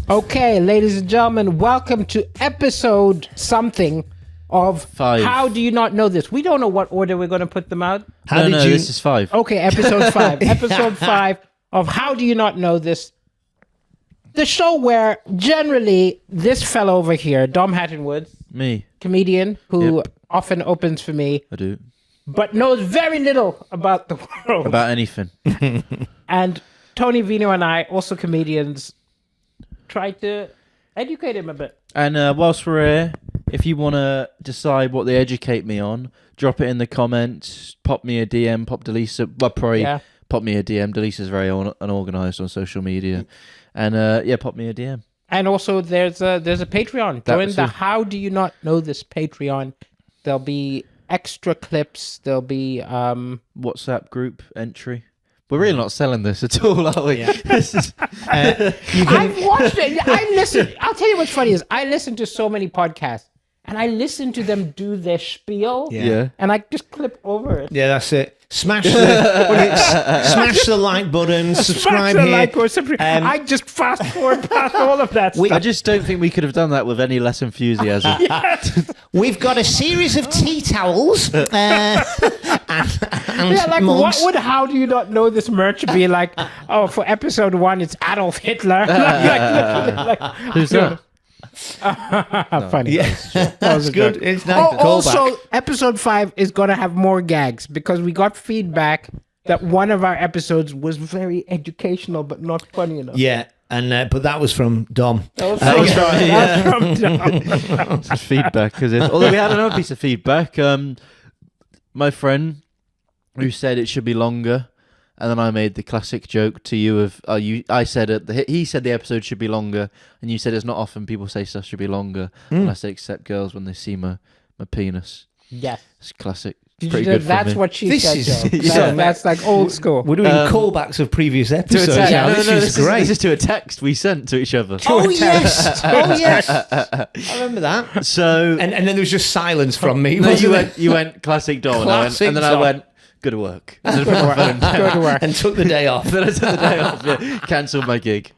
Okay, ladies and gentlemen, welcome to episode something of 5. How Do You Not Know This? We don't know what order we're going to put them out. This is 5. Okay, episode 5. Episode 5 of How Do You Not Know This? The show where generally this fellow over here, Dom Hattonwood, Me. comedian who often opens for me, I do. but knows very little about the world. About anything. And Tony Vino and I, also comedians, try to educate him a bit. And whilst we're here, if you want to decide what they educate me on, drop it in the comments, pop me a DM, pop Daliso. Well, probably pop me a DM. Daliso's very unorganized on social media. And pop me a DM. And also, there's a Patreon. Join the How Do You Not Know This Patreon. There'll be extra clips. There'll be WhatsApp group entry. We're really not selling this at all, are we? Yeah. I've watched it. I listen. I'll tell you what's funny is I listen to so many podcasts, and I listen to them do their spiel. Yeah. And I just clip over it. Yeah, that's it. Smash the like button, subscribe Smash the here. like or subscribe. I just fast forward past all of that stuff. I just don't think we could have done that with any less enthusiasm. We've got a series of tea towels. And what would How Do You Not Know This merch be like? Oh, for episode 1, it's Adolf Hitler. Who's that? Funny. Yeah, that's good. It's nice. Also, episode 5 is going to have more gags because we got feedback that one of our episodes was very educational but not funny enough. Yeah, and but that was from Dom. That was from Dom. It's feedback, is it? Although we had another piece of feedback. My friend who said it should be longer, and then I made the classic joke to you of I said he said the episode should be longer, and you said it's not often people say stuff should be longer unless they accept girls when they see my penis. Yes, it's classic. That's what she said. So that's like old school. We're doing callbacks of previous episodes. This is to a text we sent to each other. Yes. I remember that. So and then there was just silence from me. No, you went classic Dom, and then I went. Good work. And then I put my phone down. And took the day off. Then I took the day off. Yeah. Cancelled my gig.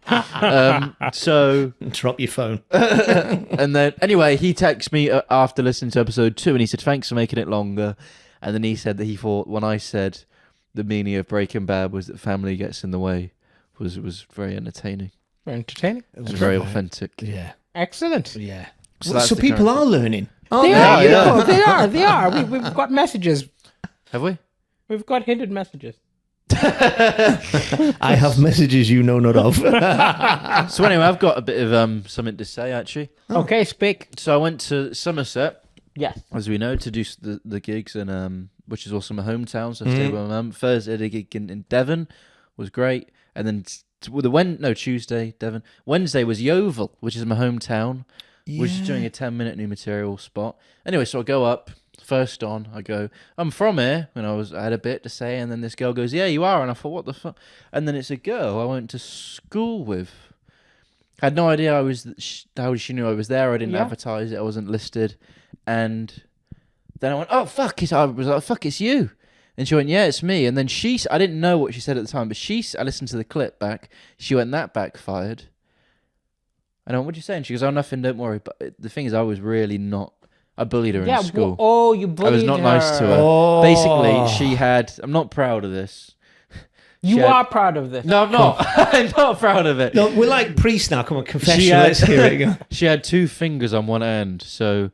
So drop your phone. And then anyway, he texted me after listening to episode 2, and he said thanks for making it longer. And then he said that he thought when I said the meaning of Breaking Bad was that family gets in the way was very entertaining. Very entertaining. It was very authentic. Yeah. Excellent. Yeah. So people are learning. They are. We've got messages. Have we? We've got hidden messages. I have messages you know not of. So anyway, I've got a bit of something to say, actually. Okay, speak. So I went to Somerset, yes, as we know, to do the gigs, and which is also my hometown, so I stayed with my mum. Thursday, the gig in Devon was great. And then Tuesday, Devon. Wednesday was Yeovil, which is my hometown, which is doing a 10-minute new material spot. Anyway, so I go up. First on, I go, I'm from here, and I had a bit to say, and then this girl goes, yeah, you are, and I thought, what the fuck? And then it's a girl I went to school with. I had no idea how she knew I was there. I didn't advertise it. I wasn't listed. And then I went, oh, fuck, I was like, fuck, it's you. And she went, yeah, it's me. And then I didn't know what she said at the time, but I listened to the clip back. She went, that backfired. And I went, what'd you say? And she goes, oh, nothing, don't worry. But the thing is, I was really not. I bullied her in school. You bullied her. I was not nice to her. Oh. Basically, she had... I'm not proud of this. You are proud of this. No, I'm not. I'm not proud of it. No, we're like priests now. Come on, confession. Let's hear it again. She had 2 fingers on one end, so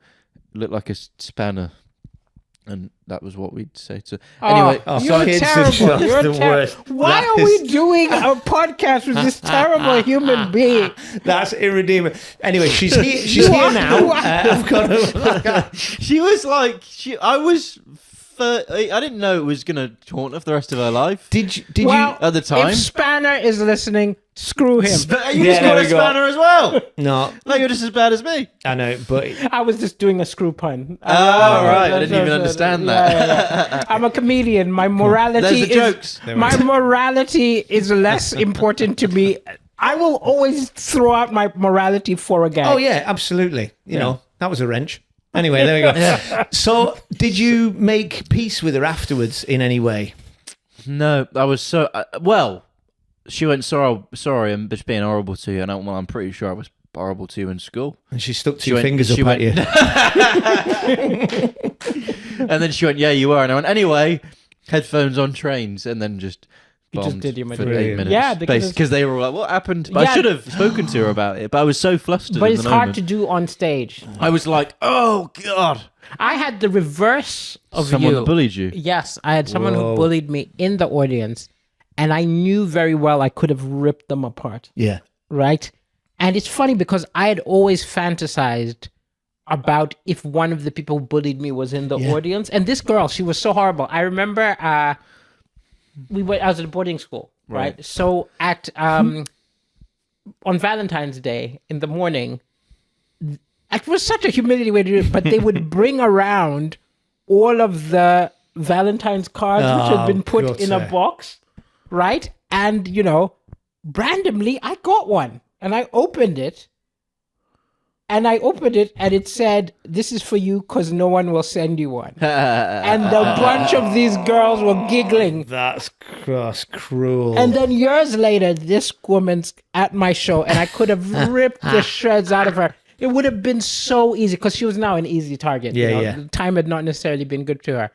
it looked like a spanner. And that was what we'd say to... Anyway, you're terrible. You're the worst. Why are we doing a podcast with this terrible human being? That's irredeemable. Anyway, she's here. She's here now. I've got to... She was like... I didn't know it was going to haunt her for the rest of her life. Did you at the time? If Spanner is listening, screw him. You just got a spanner as well. No, you're just as bad as me. I know, but I was just doing a screw pun. Right. I didn't even understand that. Yeah. I'm a comedian. My morality my morality is less important to me. I will always throw out my morality for a gag. Oh yeah, absolutely. You know, that was a wrench. Anyway, there we go. So, did you make peace with her afterwards in any way? No, I was so... she went, sorry, I'm just being horrible to you. And I'm pretty sure I was horrible to you in school. And she stuck two fingers up at you. And then she went, yeah, you are. And I went, anyway, headphones on trains. And then just bombed did your for material. 8 minutes. Yeah, because they were like, what happened? But I should have spoken to her about it. But I was so flustered. But in it's the hard moment. to do on stage. I was like, oh, God. I had the reverse of Someone bullied you. Yes, I had someone who bullied me in the audience, and I knew very well I could have ripped them apart. Yeah. Right? And it's funny because I had always fantasized about if one of the people who bullied me was in the audience. And this girl, she was so horrible. I remember I was at a boarding school, right? So at on Valentine's Day in the morning, it was such a humiliating way to do it, but they would bring around all of the Valentine's cards which had been put in a box, right? And, randomly I got one and I opened it. And it said, this is for you because no one will send you one. And a bunch of these girls were giggling. That's cruel. And then years later, this woman's at my show and I could have ripped the shreds out of her. It would have been so easy because she was now an easy target. The time had not necessarily been good to her.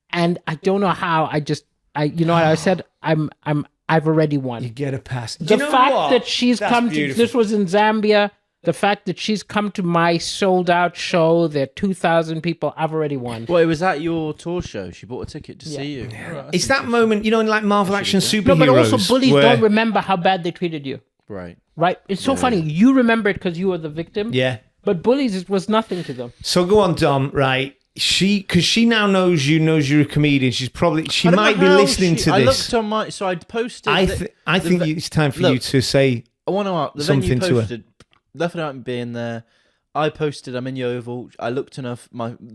And I don't know how I said, I've already won. You get a pass. The fact that she's come to, this was in Zambia. The fact that she's come to my sold-out show, there are 2,000 people, I've already won. Well, it was at your tour show. She bought a ticket to see you. Yeah. Right, it's that moment, in like Marvel action superheroes. No, but also bullies don't remember how bad they treated you. Right. It's so funny. You remember it because you were the victim. Yeah. But bullies, it was nothing to them. So go on, Dom, right? Because she now knows you're a comedian. She might be listening to this. I looked on so I'd posted. I think it's time for you to say I want to ask, something to her. Nothing about being there. I posted, I'm in Yeovil. I looked enough.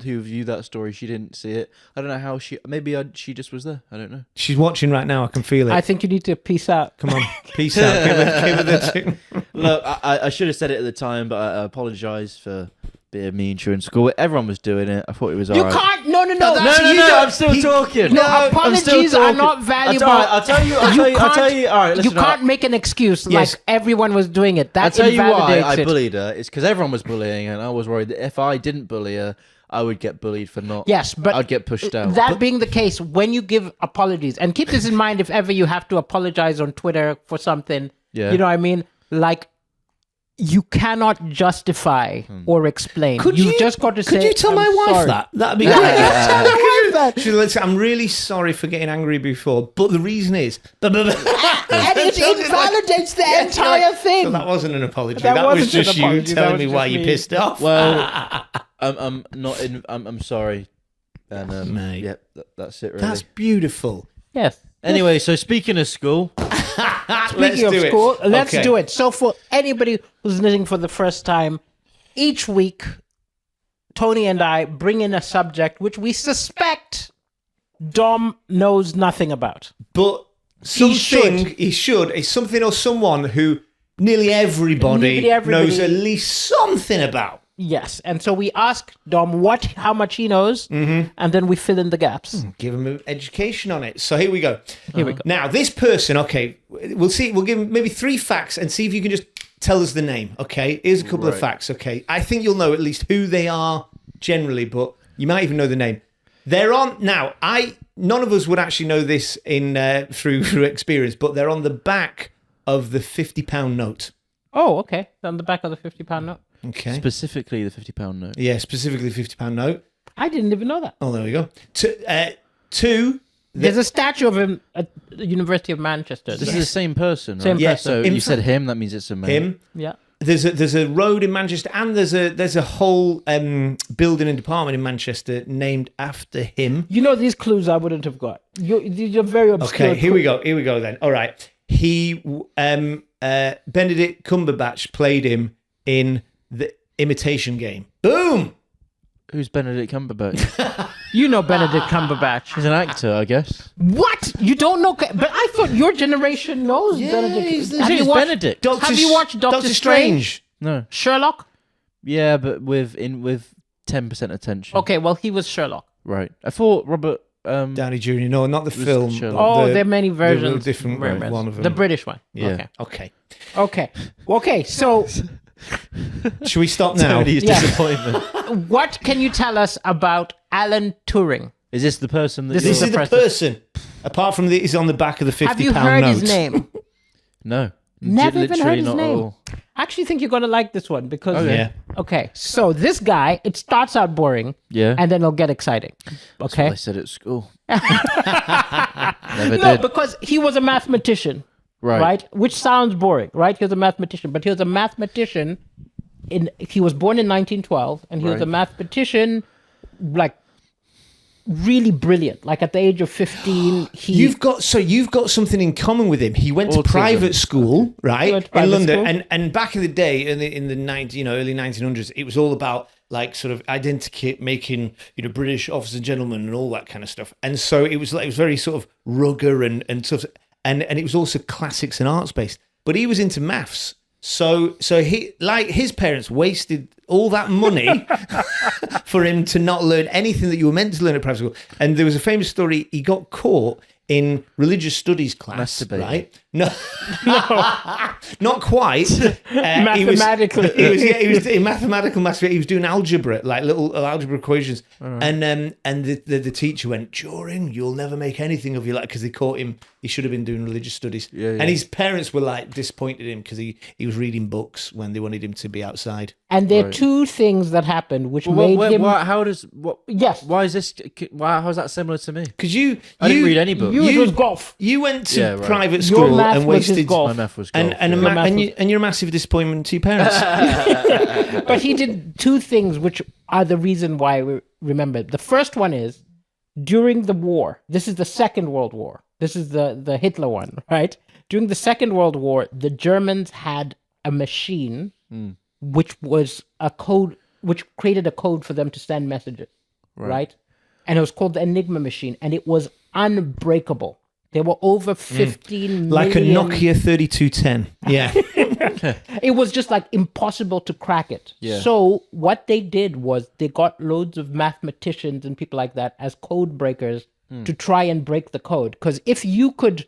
Who viewed that story, she didn't see it. I don't know how she. Maybe she just was there. I don't know. She's watching right now. I can feel it. I think you need to peace out. Come on, peace out. Give her the two. Look, I should have said it at the time, but I apologise for being mean to her in school. Everyone was doing it. I thought it was You alright. can't. No. No, I'm still talking. No, apologies are not valuable. I'll tell you. All right, listen, you can't make an excuse like everyone was doing it. That I'll tell you why I it. bullied her. It's because everyone was bullying, and I was worried that if I didn't bully her, I would get bullied for not. Yes, but I'd get pushed out. That being the case, when you give apologies, and keep this in mind if ever you have to apologize on Twitter for something, you know what I mean? Like, you cannot justify or explain. You've just got to say. Could you tell my wife sorry. that? That'd be great. Tell my wife that. Listen, I'm really sorry for getting angry before, but the reason is. And it invalidates the entire thing. So that wasn't an apology. That That was wasn't just an apology. you That telling was me just why you're me. pissed off. Well, I'm not in. I'm sorry. And Mate. yeah, that's it. Really. That's beautiful. Yes. Anyway, so speaking of school, Speaking of school, let's do it. So for anybody who's listening for the first time, each week, Tony and I bring in a subject which we suspect Dom knows nothing about. But something he should. It's something or someone who nearly everybody knows at least something about. Yes, and so we ask Dom how much he knows, and then we fill in the gaps. Give him an education on it. So here we go. Here we go. Now, this person, okay, we'll see. We'll give him maybe 3 facts and see if you can just tell us the name, okay? Here's a couple of facts, okay? I think you'll know at least who they are generally, but you might even know the name. They're on... Now, none of us would actually know this through experience, but they're on the back of the £50 note. Oh, okay. On the back of the £50 note. Okay. specifically the £50 note. Yeah, specifically the £50 note. I didn't even know that. Oh, there we go. Two. There's a statue of him at the University of Manchester. This is the same person, right? Same Yeah, person. So you said him, that means it's a man. Him. Yeah. There's a road in Manchester, and there's a whole building and department in Manchester named after him. You know, these clues I wouldn't have got. You're very obscure. Okay, here we go then. All right. He Benedict Cumberbatch played him in the Imitation Game. Boom! Who's Benedict Cumberbatch? You know Benedict Cumberbatch. He's an actor, I guess. What? You don't know? But I thought your generation knows Benedict. Who's Have you watched Benedict? Have you watched Doctor Strange? No. Sherlock? Yeah, but with 10% attention. Okay, well, he was Sherlock. Right. I thought Robert Downey Jr. No, not the film. Oh, there are many versions. Different one of them. The British one. Yeah. Okay. So, should we stop now? Tony's disappointment. what can you tell us about Alan Turing? Is this the person that? This This is is the person. Apart from he's on the back of the £50 Have you heard note. his name? No. Never even Literally heard his not name. at all. I actually think you're going to like this one because... Okay. Yeah. Okay, so this guy, it starts out boring, Yeah. and then it'll get exciting. That's Okay? what I said at school. Never No, did. because he was a mathematician, right? Which sounds boring, right? He was a mathematician, but he was a mathematician he was born in 1912, and he was a Right. mathematician, like, really brilliant. Like, at the age of 15, he... You've got something in common with him. He went to Autism. private school, right, went to in private London, school. and back in the day, in the early 1900s, it was all about like sort of identity making, British officers and gentlemen and all that kind of stuff. And so it was very sort of rugged and sort of, and it was also classics and arts based. But he was into maths. So he, like his parents, wasted all that money for him to not learn anything that you were meant to learn at private school. And there was a famous story: he got caught in religious studies class, Masturbating. right? No, not quite. Mathematically. He was in mathematical masturbation. He was doing algebra, like little algebra equations. And the teacher went, "Turing, you'll never make anything of your life," because they caught him. He should have been doing religious studies. Yeah. And his parents were like disappointed in him because he was reading books when they wanted him to be outside. And there are two things that happened which made him... Yes. Why is this? How is that similar to me? Because I didn't read any books. It was golf. You went to Yeah, right. private Your school math and was his wasted golf. My math was golf. and you're a massive disappointment to your parents. But he did two things which are the reason why we remember. The first one is, during the war, this is the Second World War. This is the Hitler one, right? During the Second World War, the Germans had a machine which was a code, which created a code for them to send messages, right? And it was called the Enigma machine, and it was unbreakable. There were over 15 Like million... a Nokia 3210. Yeah. It was just like impossible to crack it. Yeah. So what they did was they got loads of mathematicians and people like that as code breakers to try and break the code. Because if you could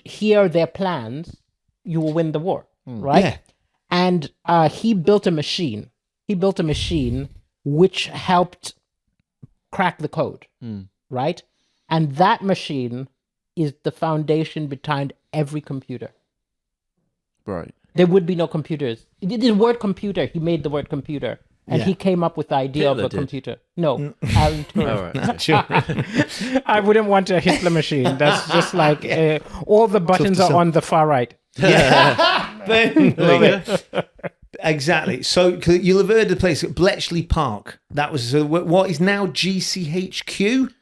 hear their plans, you will win the war, right? Yeah. And he built a machine. He built a machine which helped crack the code, right? And that machine is the foundation behind every computer. Right. There would be no computers. The word computer, he made the word computer. And he came up with the idea Hitler of a did. computer. No, Alan Turing. All right. Sure. I wouldn't want a Hitler machine. That's just like all the buttons are on the far right. Love it. Exactly. So you'll have heard of the place, Bletchley Park. That was what is now GCHQ.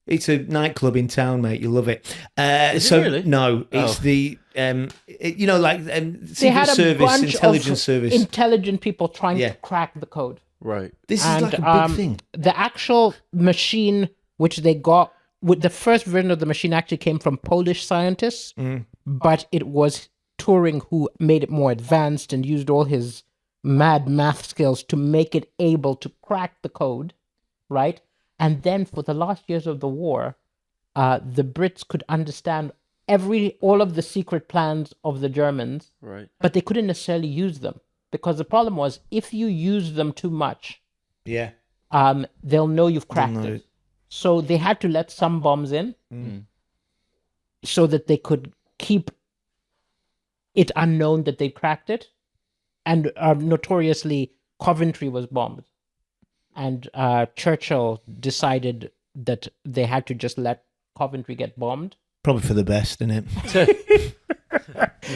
It's a nightclub in town, mate. You'll love it. Is it really? No, it's They Secret had a Service, bunch intelligence of service. intelligent people trying Yeah. to crack the code. Right. This is And like a big thing. the actual machine which they got, with the first version of the machine actually came from Polish scientists, but it was Turing who made it more advanced and used all his mad math skills to make it able to crack the code, right? And then for the last years of the war, the Brits could understand all of the secret plans of the Germans, Right. but they couldn't necessarily use them because the problem was if you use them too much, Yeah. they'll know you've cracked know it. it. So they had to let some bombs in so that they could keep it unknown that they cracked it. And notoriously, Coventry was bombed. And Churchill decided that they had to just let Coventry get bombed. Probably for the best, isn't it?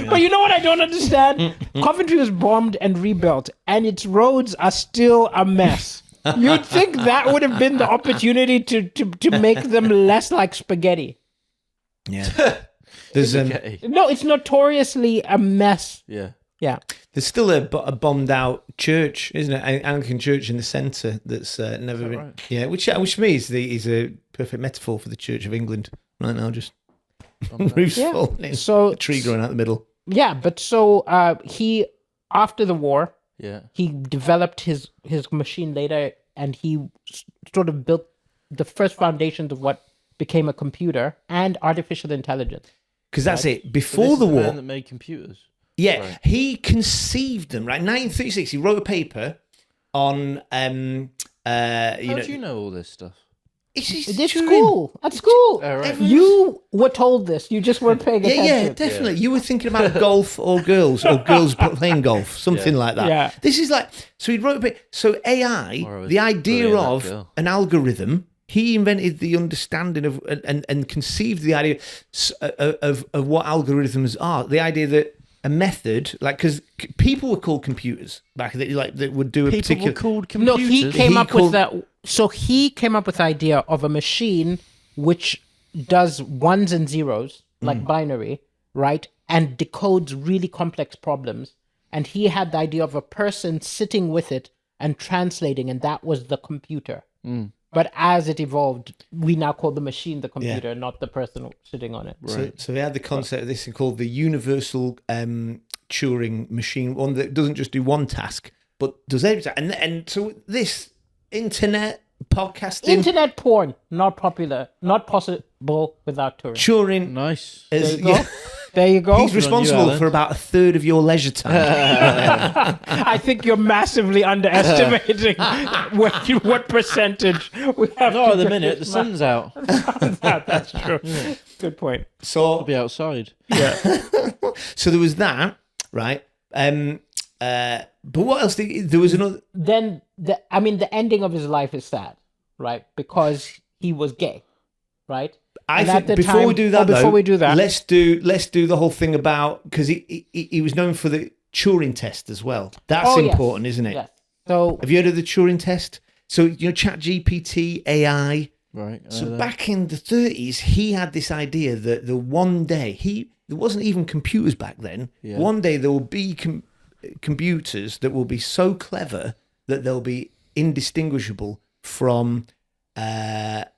But you know what I don't understand? Coventry was bombed and rebuilt, and its roads are still a mess. You'd think that would have been the opportunity to make them less like spaghetti. Yeah. There's Okay. No, it's notoriously a mess. Yeah. Yeah. there's still a bombed out church, isn't it? An Anglican church in the centre that's never been. right? Yeah, which for me is a perfect metaphor for the Church of England right now. Just roofs Yeah. falling in, So a tree growing out the middle. yeah, but so he after the war, Yeah. he developed his machine later, and he sort of built the first foundations of what became a computer and artificial intelligence. Because that's it. Before the man war, that made computers. yeah, Right. he conceived them. Right, 1936. He wrote a paper on How do you know all this stuff? At school. At school. Oh, right. You were told this. You just weren't paying attention. Yeah, definitely. You were thinking about golf or girls playing golf, something like that. Yeah. This is like, so he wrote a bit. So AI, Or I was the idea bullying that of girl. an algorithm, he invented the understanding of and conceived the idea of what algorithms are. The idea that a method, like, because people were called computers back then, like that would do a People particular. were called No, computers. he came He up called- with that. So he came up with the idea of a machine which does ones and zeros, like binary, right? And decodes really complex problems. And he had the idea of a person sitting with it and translating, and that was the computer. But as it evolved, we now call the machine the computer, not the person sitting on it. So they had the concept of this thing called the universal Turing machine, one that doesn't just do one task, but does everything. And so this internet podcasting, Internet porn, not popular, not possible without Turing. Turing, Nice. is, There you go. There you go. he's responsible Alan. for about a third of your leisure time. I think you're massively underestimating what percentage we have. Not to at the get minute. The this sun's out. That's true. Good point. I'll So, be outside. so there was that, right? But what else? There was another. Then the ending of his life is sad, right? Because he was gay, right? I And think at the before time- we do that, before though, we do that, let's do the whole thing about, because he was known for the Turing test as well. That's Oh, yes. important, isn't it? yes. So Have you heard of the Turing test? So, ChatGPT, AI. Right. So back in the 30s, he had this idea that one day, there wasn't even computers back then. Yeah. One day there will be computers that will be so clever that they'll be indistinguishable from, another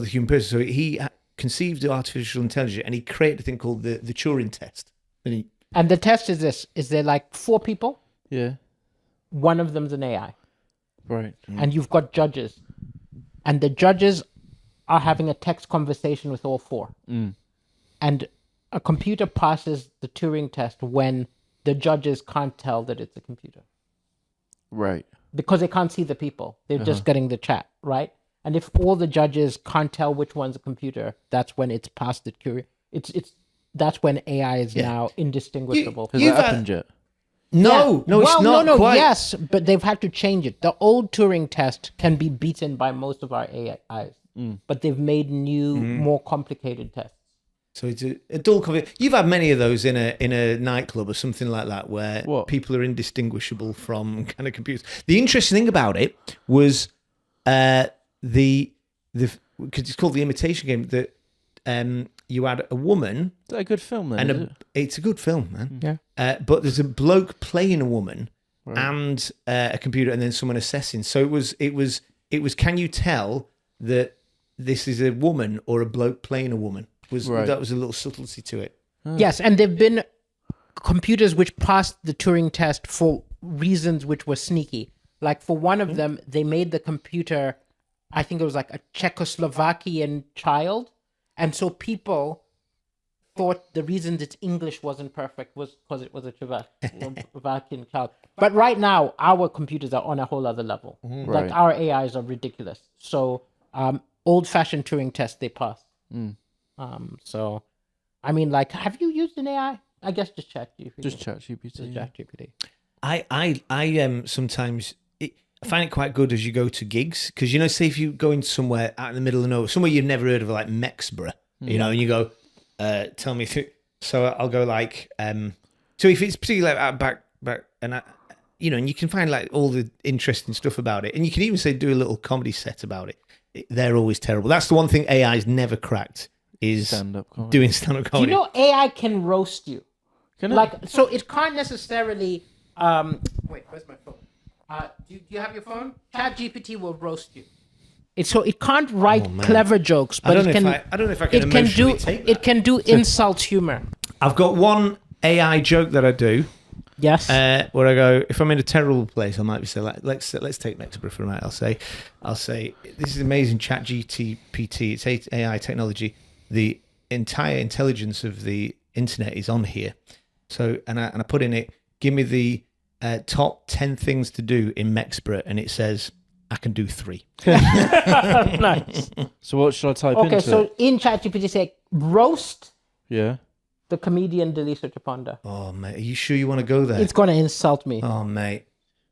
human person. So he conceived of artificial intelligence and he created a thing called the Turing test. and the test is this: is there like 4 people? Yeah. One of them's an AI, Right. and you've got judges, and the judges are having a text conversation with all 4. And a computer passes the Turing test when the judges can't tell that it's a computer Right. because they can't see the people. They're just getting the chat, right? And if all the judges can't tell which one's a computer, that's when it's past the Turing. That's when AI is now indistinguishable. Has You've that had- happened yet? No, it's not quite. Yes, but they've had to change it. The old Turing test can be beaten by most of our AIs, but they've made new, more complicated tests. So it's a dull coffee. You've had many of those in a nightclub or something like that, where What? people are indistinguishable from kind of computers. The interesting thing about it was because it's called the Imitation Game, that you had a woman, Is that a good film then? and is it? it's a good film, man. Yeah. But there's a bloke playing a woman and a computer, and then someone assessing. So it was. Can you tell that this is a woman or a bloke playing a woman? That was a little subtlety to it. Yes, and there've been computers which passed the Turing test for reasons which were sneaky. Like for one of them, they made the computer, I think it was like a Czechoslovakian child. And so people thought the reason its English wasn't perfect was because it was a Czechoslovakian child. But right now, our computers are on a whole other level. Like Right. our AIs are ridiculous. So old-fashioned Turing test, they pass. So, I mean, like, have you used an AI? I guess just ChatGPT. Just ChatGPT. Just ChatGPT. I sometimes find it quite good as you go to gigs, because say if you go in somewhere out in the middle of nowhere, somewhere you've never heard of, like Mexborough, and you go, tell me. So I'll go like, so if it's particularly like back, and and you can find like all the interesting stuff about it, and you can even say do a little comedy set about it. They're always terrible. That's the one thing AI's never cracked is Stand-up comedy. doing stand-up Do comedy. you know AI can roast you? Can it? Like, so it can't necessarily. Wait, where's my phone? Do you have your phone? ChatGPT will roast you. It can't write clever jokes, but I don't it can. know if I can It can do. emotionally take that. It can do insult humor. I've got one AI joke that I do, Yes. Where I go, if I'm in a terrible place, I might be saying, let's take Mexborough for a minute. I'll say, this is amazing ChatGPT. It's AI technology. The entire intelligence of the internet is on here. So, and I put in it, give me the top 10 things to do in Mexborough, and it says I can do 3. Nice. So what should I type into? Okay, so in ChatGPT, say roast Yeah. the comedian Daliso Chaponda. Oh, mate, are you sure you want to go there? It's gonna insult me. Oh, mate.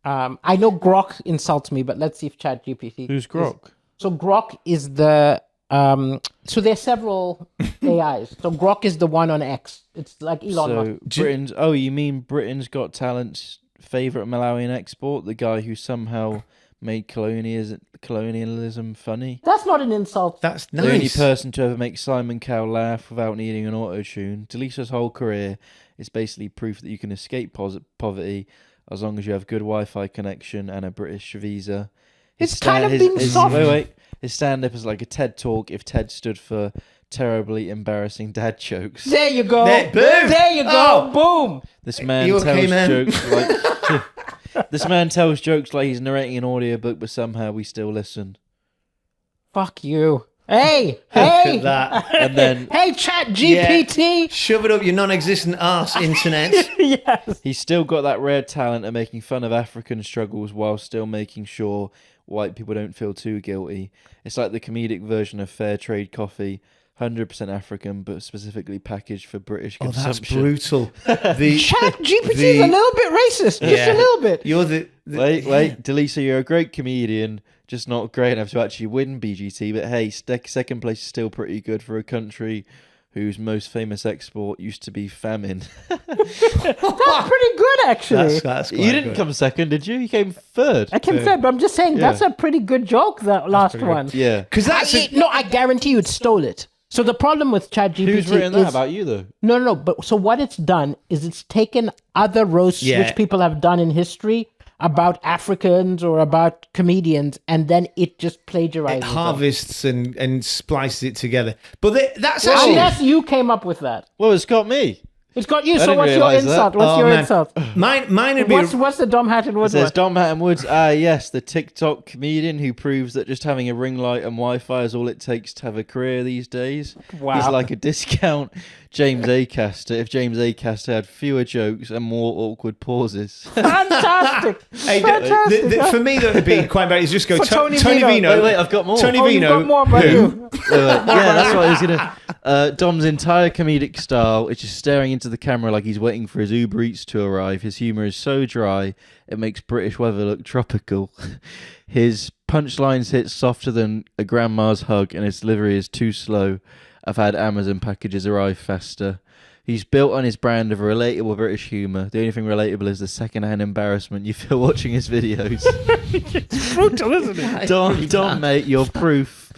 I know Grok insults me, but let's see if ChatGPT. Who's Grok? So Grok is the so there's several AIs. So Grok is the one on X. It's like Elon Musk. So Britain's. Oh, you mean Britain's Got Talent's favorite Malawian export, the guy who somehow made colonialism funny. That's not an insult. That's nice. The only person to ever make Simon Cowell laugh without needing an auto-tune. Daliso's whole career is basically proof that you can escape poverty as long as you have good Wi-Fi connection and a British visa. It's kind of being soft. Wait. His stand-up is like a TED Talk if TED stood for terribly embarrassing dad jokes. There you go. Boom. There you go. Boom. This man You okay, tells man? jokes like... This man tells jokes like he's narrating an audiobook, but somehow we still listen. Fuck you. Hey. Look at Hey. that. And then Hey, ChatGPT. Shove it up your non-existent arse, internet. Yes. he's still got that rare talent of making fun of African struggles while still making sure white people don't feel too guilty. It's like the comedic version of fair trade coffee, 100% African, but specifically packaged for British Oh, that's consumption. brutal. ChatGPT is a little bit racist. Just a little bit. You're the Wait, Daliso, you're a great comedian, just not great enough to actually win BGT, but hey, second place is still pretty good for a country whose most famous export used to be famine. That's pretty good, actually. That's quite You didn't good. come second, did you? You came third. I can say, but I'm just saying that's a pretty good joke. That last one. Yeah. Because that's No, I guarantee you, it stole it. So the problem with ChatGPT Who's written is that about you, though? no. But so what it's done is it's taken other roasts which people have done in history about Africans or about comedians, and then it just plagiarizes. them. harvests and splices it together. But that's Well, actually unless you came up with that. Well, it's got me. It's got you. So didn't what's your realise that. insult? What's your man. insult? Mine would be What's the Dom Hatton It Wood says one? Dom Hatton Woods, yes, the TikTok comedian who proves that just having a ring light and Wi-Fi is all it takes to have a career these days. Wow. He's like a discount James Acaster if James Acaster had fewer jokes and more awkward pauses. Fantastic. Hey, Fantastic. for me, that would be quite bad. Is just go For Tony Tony Vino. Vino. Wait, I've got more. Tony Oh, you've Vino. got more about you. Yeah, that's what I was gonna. Dom's entire comedic style is just staring into the camera like he's waiting for his Uber Eats to arrive. His humour is so dry it makes British weather look tropical. His punchlines hit softer than a grandma's hug, and his delivery is too slow. I've had Amazon packages arrive faster. He's built on his brand of relatable British humour. The only thing relatable is the second-hand embarrassment you feel watching his videos. It's brutal, isn't it? Dom, mate, you're proof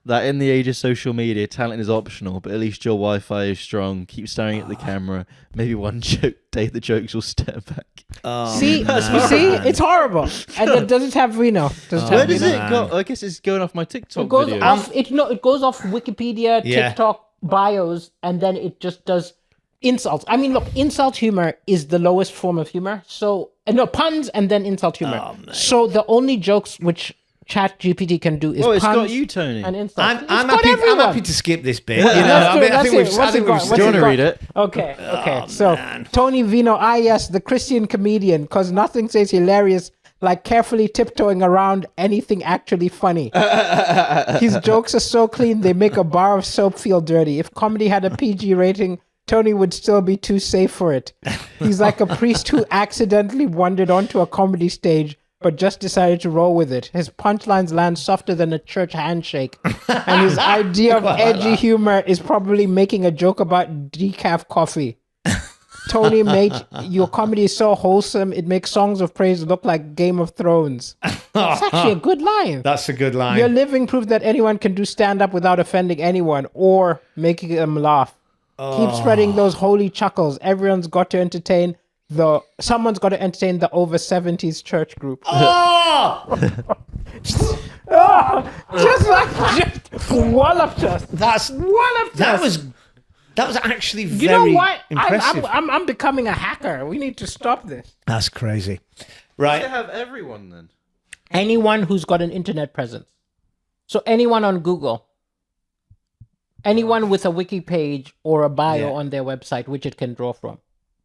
that in the age of social media, talent is optional, but at least your Wi-Fi is strong. Keep staring at the camera. Maybe one day the jokes will step back. See, you see, it's horrible. And it doesn't have Reno. Where does it go? I guess it's going off my TikTok It goes video. off. It goes off Wikipedia, Yeah. TikTok bios, and then it just does insults. I mean, look, insult humor is the lowest form of humor. So no puns and then insult humor. So the only jokes which ChatGPT can do is Oh, it's puns got you, Tony. and insults. I'm It's got happy. I'm everyone. happy to skip this bit. Let's do it, I let's think do we've. it. I What's think it got? we've. What's Do you want it to got? read it? Okay. So Tony Vino, yes, the Christian comedian, because nothing says hilarious like carefully tiptoeing around anything actually funny. His jokes are so clean they make a bar of soap feel dirty. If comedy had a PG rating, Tony would still be too safe for it. He's like a priest who accidentally wandered onto a comedy stage but just decided to roll with it. His punchlines land softer than a church handshake. And his idea of edgy humor is probably making a joke about decaf coffee. Tony, mate, your comedy is so wholesome, it makes Songs of Praise look like Game of Thrones. It's actually a good line. That's a good line. You're living proof that anyone can do stand-up without offending anyone or making them laugh. Keep spreading those holy chuckles. Someone's got to entertain the over 70s church group. Just walloped us. That was That was actually You know very what? impressive. I'm becoming a hacker. We need to stop this. That's crazy. To Right. have everyone then. Anyone who's got an internet presence. So anyone on Google, anyone with a wiki page or a bio on their website, which it can draw from.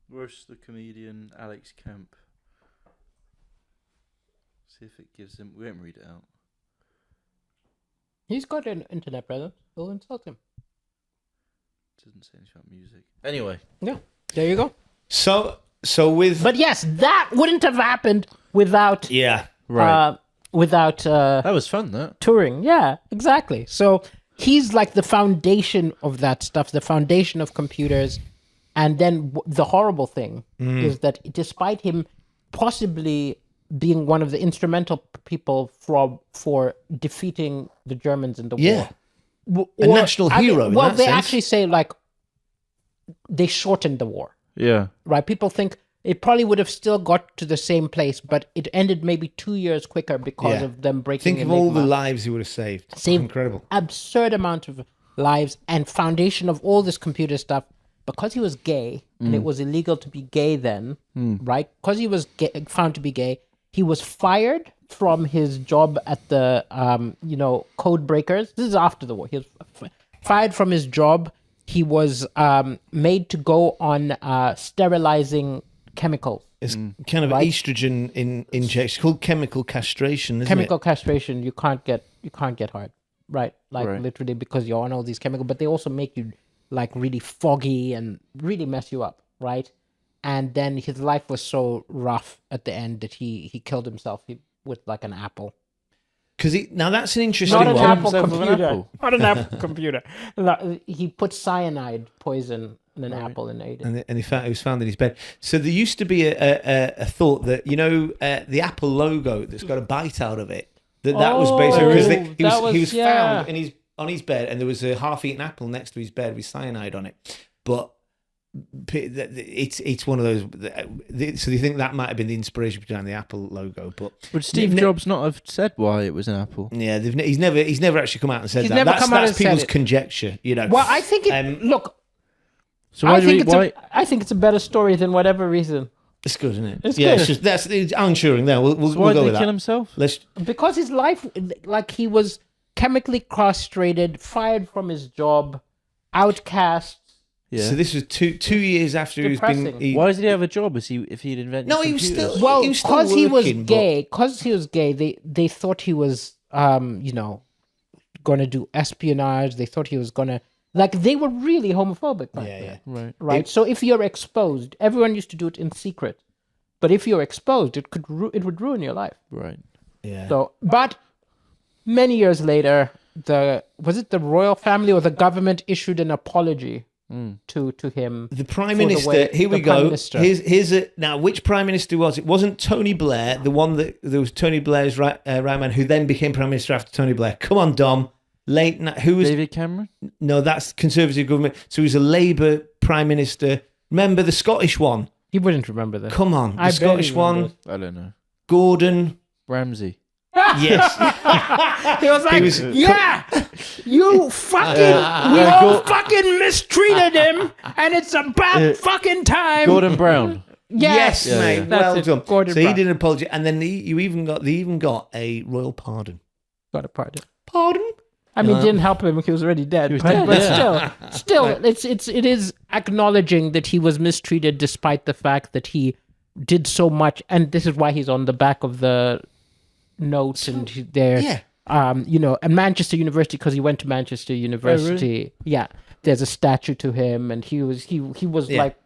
Roast the comedian Alex Camp. See if it gives him. We won't read it out. He's got an internet presence. We'll insult him. Doesn't say anything about music. Anyway. Yeah, there you go. So with But yes, that wouldn't have happened without Right. That was fun, that. Turing. Yeah, exactly. So he's like the foundation of that stuff, the foundation of computers. And then the horrible thing is that despite him possibly being one of the instrumental people for defeating the Germans in the war. a national hero. In well, that they sense. actually say like they shortened the war, Yeah. right? People think it probably would have still got to the same place, but it ended maybe 2 years quicker because Yeah. of them breaking. Think of all the Enigma. lives he would have saved. Saved Incredible. absurd amount of lives and foundation of all this computer stuff. Because he was gay and it was illegal to be gay then, right? Because he was found to be gay, he was fired from his job at the code breakers. This is after the war. He was fired from his job. He was made to go on sterilizing chemicals. It's kind of estrogen injection. It's called chemical castration, isn't Chemical castration. You can't get hard, right? Like Right. literally because you're on all these chemicals, but they also make you like really foggy and really mess you up, right? And then his life was so rough at the end that he killed himself with like an apple. Because now that's an interesting Not an one. Apple himself with an computer. apple? Not an Apple computer. No, he put cyanide poison in an apple and ate it. And it was found in his bed. So there used to be a thought that the Apple logo that's got a bite out of it. That was basically because he was found on his bed, and there was a half-eaten apple next to his bed with cyanide on it. But it's one of those. So you think that might have been the inspiration behind the Apple logo? But Would Steve Jobs not have said why it was an apple? yeah, he's never actually come out and said He's that. never come out That's and said people's it. conjecture, Well, I think look. So why I think it's a better story than whatever reason. It's good, isn't it? It's yeah, good. it's Alan Turing. There, we'll why go did with he kill that. himself? Let's. Because his life, like he was chemically castrated, fired from his job, outcast. Yeah. So this was two years after Depressing. he was Why did he have a job? If he'd invented No, he was computers? still- Well, he was still because he was working, but- gay. Because he was gay, they thought he was, going to do espionage. They thought he was going to, like, they were really homophobic back then. Right. Right. So if you're exposed, everyone used to do it in secret. But if you're exposed, it would ruin your life. Right. Yeah. So, but many years later, was it the royal family or the government issued an apology to him? The Prime for the Minister, way- here we the Prime go. Minister. Now, which Prime Minister was it? It wasn't Tony Blair, the one that there was Tony Blair's right man who then became Prime Minister after Tony Blair. Come on, Dom. Who was? David Cameron? No, that's Conservative government. So he was a Labour Prime Minister. Remember the Scottish one? He wouldn't remember this. Come on, the I Scottish barely one. I don't know. Gordon. Ramsay. Yes. He was like, was- yeah, you fucking, we all fucking mistreated him, and it's about fucking time. Gordon Brown. Yes, Yes, mate. That's Well it. done. Gordon So he Brown. did an apology, and then they even got a royal pardon. Got a pardon. Pardon? I mean, it didn't help him. He was already dead. But still, it is acknowledging that he was mistreated despite the fact that he did so much, and this is why he's on the back of the notes and there. Yeah. And Manchester University, because he went to Manchester University. Yeah, there's a statue to him, and he was like,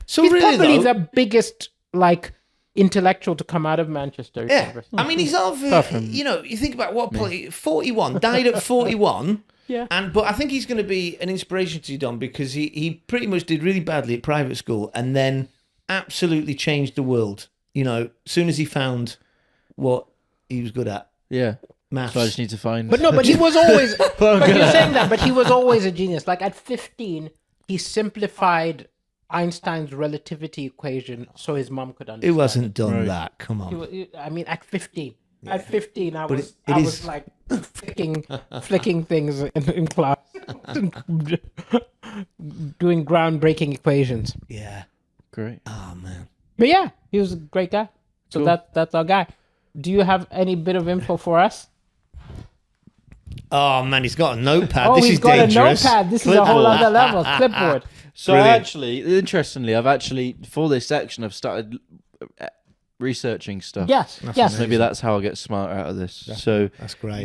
So he's really, probably though, the biggest like intellectual to come out of Manchester yeah. University. I mean, he's of you think about what 41, died at 41. Yeah. But I think he's going to be an inspiration to you, Don, because he pretty much did really badly at private school and then absolutely changed the world. As soon as he found what he was good at, Yeah. maths. So I just need to find. But no, but he was always. But you're saying that, but he was always a genius. Like at 15, he simplified Einstein's relativity equation so his mom could understand. Who hasn't done that? Come on. I mean, at 15. At 15, I But was it is- like flicking things in class. doing groundbreaking equations. Yeah. Great. Oh man. But yeah, he was a great guy. So Cool. that's our guy. Do you have any bit of info for us? Oh man, he's got a notepad. Oh, This he's is got dangerous. a notepad. This is a whole other level. Clipboard. So Brilliant. interestingly, I've actually, for this section, I've started researching stuff. Yes, yes. Maybe that's how I get smart out of this. So That's great.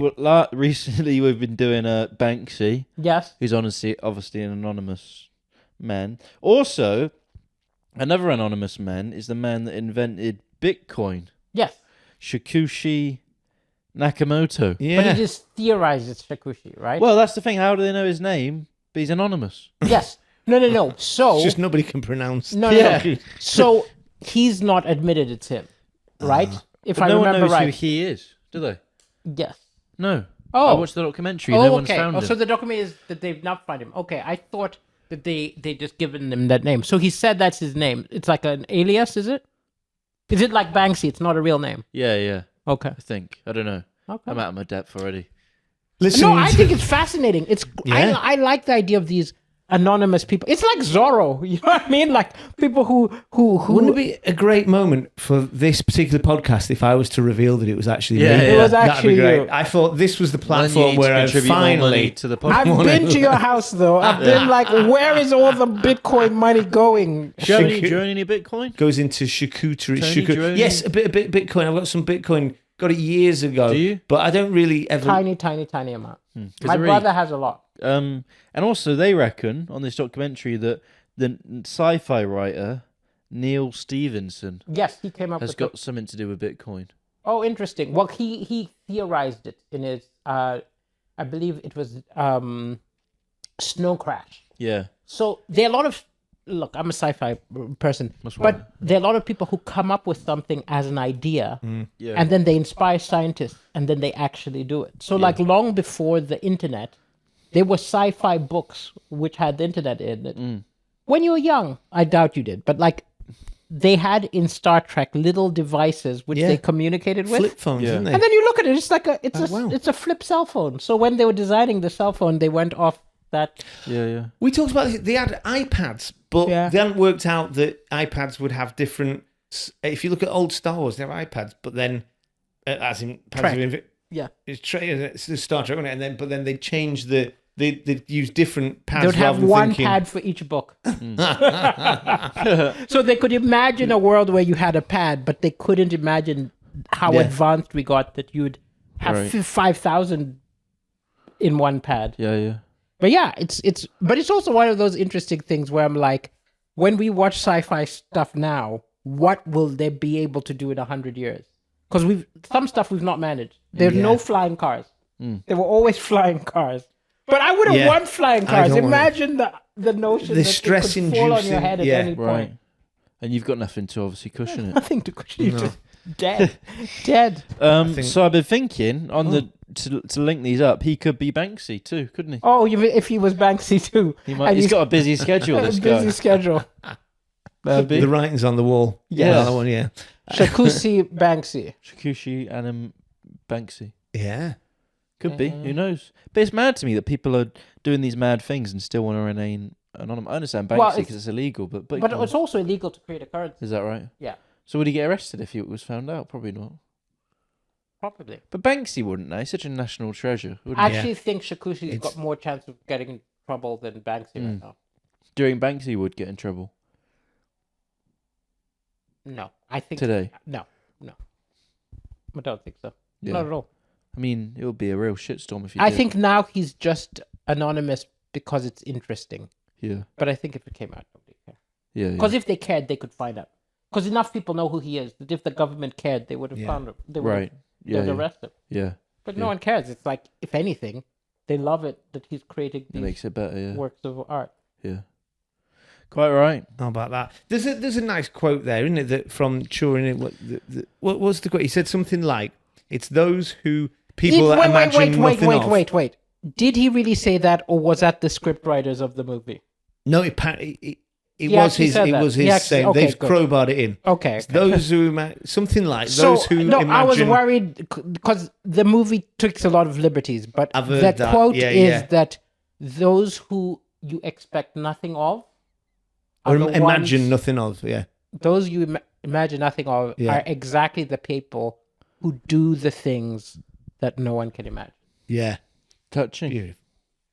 recently we've been doing Banksy, Yes. who's obviously an anonymous man. Also, another anonymous man is the man that invented Bitcoin, Yes. Satoshi Nakamoto. Yeah. But he just theorized it's Shakushi, right? Well, that's the thing. How do they know his name? But he's anonymous. Yes. No. So It's just nobody can pronounce. no. So he's not admitted it's him, right? If But I no one remember knows who right. he is, do they? Yes. No. Oh. I watched the documentary. No one's okay. found him. So the document is that they've not found him. Okay, I thought that they just given him that name. So he said that's his name. It's like an alias, is it? Is it like Banksy? It's not a real name. Yeah. Okay. I think. I don't know. Okay. I'm out of my depth already. Listen, No, I think it's fascinating. Yeah. I like the idea of these anonymous people. It's like Zorro. You know what I mean? Like people who wouldn't it be a great moment for this particular podcast if I was to reveal that it was actually Yeah, me? yeah. It was That'd actually be great. you. I thought this was the Then you platform need to where I contribute more money finally to the I've podcast. been to your house though. I've been like, where is all the Bitcoin money going? Do you own any Bitcoin? goes into charcuterie. Tony, do you own Yes, a bit Bitcoin. I've got some Bitcoin. Got it years ago. Do you? But I don't really ever. Tiny amount. 'Cause My they're really- brother has a lot. And also they reckon on this documentary that the sci-fi writer Neil Stevenson Yes, he came up has with got something to do with Bitcoin. Oh, interesting. Well, he theorized it in his, I believe it was Snow Crash. Yeah. So there are a lot of, look, I'm a sci-fi person, That's but right. there are a lot of people who come up with something as an idea, Yeah. and then they inspire scientists, and then they actually do it. So like long before the internet, there were sci-fi books which had the internet in it. When you were young, I doubt you did, but like they had in Star Trek little devices which Yeah. they communicated with. Flip phones, Yeah. isn't they? And then you look at it, it's like wow. it's a flip cell phone. So when they were designing the cell phone, they went off that. Yeah. We talked about this. They had iPads, but Yeah. they hadn't worked out that iPads would have different. If you look at old Star Wars, they have iPads, but then, as in Trek. Yeah. it's the Star Trek, wasn't it? But then they changed they use different pads. They would have rather than one thinking- pad for each book. So they could imagine a world where you had a pad, but they couldn't imagine how Yeah. advanced we got that you'd have Right. 5,000 in one pad. Yeah. But yeah, it's also one of those interesting things where I'm like, when we watch sci-fi stuff now, what will they be able to do in 100 years? Because some stuff we've not managed. There's Yeah. no flying cars. There were always flying cars. But I wouldn't Yeah. want flying I cars. don't want Imagine the notion The that stress it could fall on your inducing- head at yeah. any point. Right. And you've got nothing to obviously cushion it. Nothing to cushion you. Just dead. Dead. think- So I've been thinking on the to link these up, he could be Banksy too, couldn't he? Oh, if he was Banksy too. He might. And He's got a busy schedule. This busy guy. schedule. That'd be The writing's on the wall. Yes. Yeah, that one. Yeah. Shakushi Banksy. Shakushi and Banksy. Yeah. Could be. Who knows? But it's mad to me that people are doing these mad things and still want to remain anonymous. I understand Banksy Well, because it's illegal, but But it's also illegal to create a currency. is that right? Yeah, So would he get arrested if he was found out? Probably not. probably. But Banksy wouldn't. He's such a national treasure. Wouldn't I he? actually think Shakushi's It's- got more chance of getting in trouble than Banksy right now. Do you think Banksy would get in trouble No, I think today? No. I don't think so. Yeah. Not at all. I mean, it would be a real shitstorm if he I did. think now he's just anonymous because it's interesting. Yeah. But I think if it came out, nobody cared. Yeah. Because if they cared, they could find out. Because enough people know who he is that if the government cared, they would have Yeah. found him. They would Right. Yeah. have Yeah. arrested him. Yeah. But Yeah. no one cares. It's like, if anything, they love it that he's creating It these makes it better. Yeah. works of art. Yeah. Quite right. How about that? There's a nice quote there, isn't it? That from Turing. What was the quote? He said something like, "It's those who people that imagine nothing of." Wait. Did he really say that, or was that the script writers of the movie? No, it He was actually his. said It that. was He his actually- saying. okay, They've good. crowbarred it in. Okay. It's those who something like So, those who no, imagine. I was worried because the movie takes a lot of liberties, but I've heard the that. quote Yeah, is yeah. that those who you expect nothing of, Or are the imagine ones- nothing of, yeah. those you imagine nothing of Yeah. are exactly the people who do the things that no one can imagine. Yeah. Touching. Beautiful.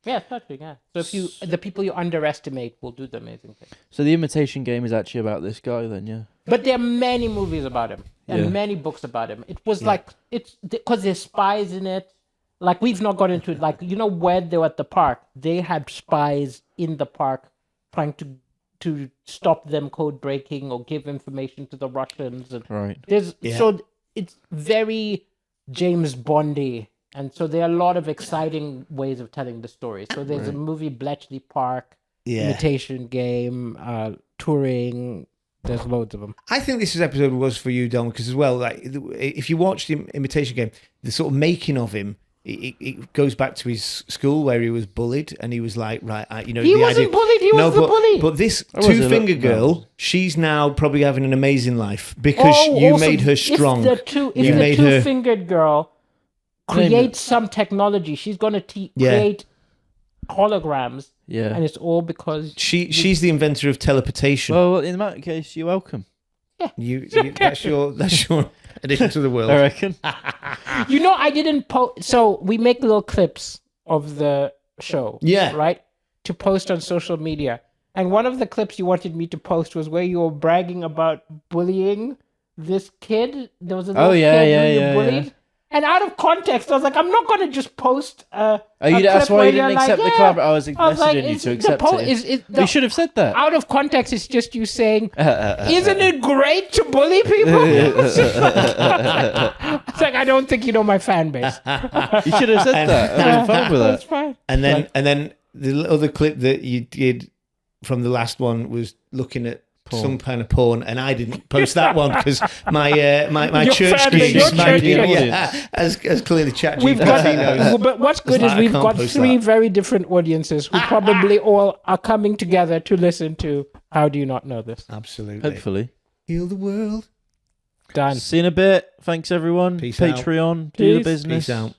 Yeah, it's touching, yeah. So the people you underestimate will do the amazing things. So the Imitation Game is actually about this guy then, yeah? But there are many movies about him and Yeah. many books about him. It was like, it's because there's spies in it. Like, we've not got into it. Like, when they were at the park, they had spies in the park trying to stop them code breaking or give information to the Russians. And Right. So it's very James Bondy. And so there are a lot of exciting ways of telling the story. So there's a movie, Bletchley Park, Yeah. Imitation Game, Turing. There's loads of them. I think this episode was for you, Dom, because as well, like if you watch the Imitation Game, the sort of making of him, it goes back to his school where he was bullied, and he was like, right, He the wasn't idea, bullied. He was the bully. But this was a two-finger look- girl, no. she's now probably having an amazing life because you also, made her strong. If the You made her- two-fingered girl creates some technology, she's going to create holograms, Yeah. and it's all because She's the inventor of teleportation. Well, in that case, you're welcome. That's your addition to the world. I reckon. I didn't post. So we make little clips of the show, Yeah. right, to post on social media. And one of the clips you wanted me to post was where you were bragging about bullying this kid. There was a little yeah, kid yeah, who you yeah, bullied. yeah. And out of context, I was like, I'm not going to just post That's why you didn't accept the collab. I was messaging you to accept it. You should have said that. Out of context, it's just you saying, isn't it great to bully people? It's like, I don't think you know my fan base. You should have said that. I was fine with That's that. fine. And then the other clip that you did from the last one was looking at some kind of porn, and I didn't post that one because my Your church fan screen base, your is my church audience. as clearly ChatGPT We've got, knows. but what's good It's is like, I we've can't got post three that. very different audiences who probably all are coming together to listen to How Do You Not Know This? Absolutely. Hopefully. Heal the world. Done. See you in a bit. Thanks, everyone. Peace out. Patreon. Do the Peace. business. Peace out.